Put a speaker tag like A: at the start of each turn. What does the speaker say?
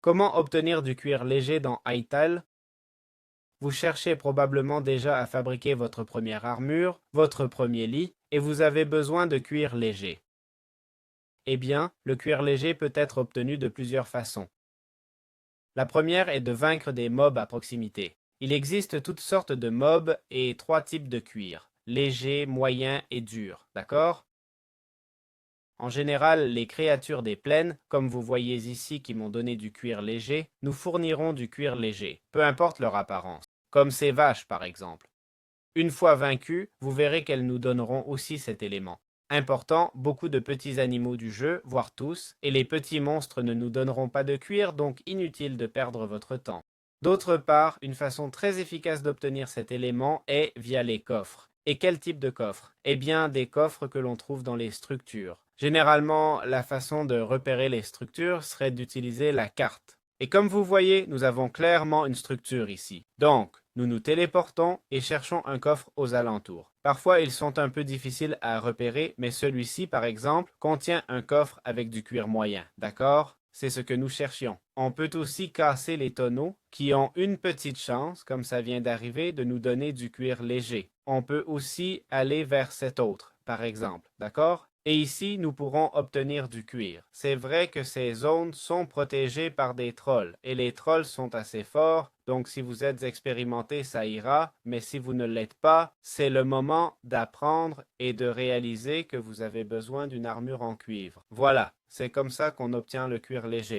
A: Comment obtenir du cuir léger dans iTile? Vous cherchez probablement déjà à fabriquer votre première armure, votre premier lit, et vous avez besoin de cuir léger. Eh bien, le cuir léger peut être obtenu de plusieurs façons. La première est de vaincre des mobs à proximité. Il existe toutes sortes de mobs et 3 types de cuir, léger, moyen et dur, d'accord? En général, les créatures des plaines, comme vous voyez ici qui m'ont donné du cuir léger, nous fourniront du cuir léger, peu importe leur apparence, comme ces vaches par exemple. Une fois vaincues, vous verrez qu'elles nous donneront aussi cet élément. Important, beaucoup de petits animaux du jeu, voire tous, et les petits monstres ne nous donneront pas de cuir, donc inutile de perdre votre temps. D'autre part, une façon très efficace d'obtenir cet élément est via les coffres. Et quel type de coffre? Eh bien, des coffres que l'on trouve dans les structures. Généralement, la façon de repérer les structures serait d'utiliser la carte. Et comme vous voyez, nous avons clairement une structure ici. Donc, nous nous téléportons et cherchons un coffre aux alentours. Parfois, ils sont un peu difficiles à repérer, mais celui-ci, par exemple, contient un coffre avec du cuir moyen. D'accord? C'est ce que nous cherchions. On peut aussi casser les tonneaux qui ont une petite chance, comme ça vient d'arriver, de nous donner du cuir léger. On peut aussi aller vers cet autre, par exemple. D'accord? Et ici, nous pourrons obtenir du cuir. C'est vrai que ces zones sont protégées par des trolls, et les trolls sont assez forts, donc si vous êtes expérimenté, ça ira, mais si vous ne l'êtes pas, c'est le moment d'apprendre et de réaliser que vous avez besoin d'une armure en cuivre. Voilà, c'est comme ça qu'on obtient le cuir léger.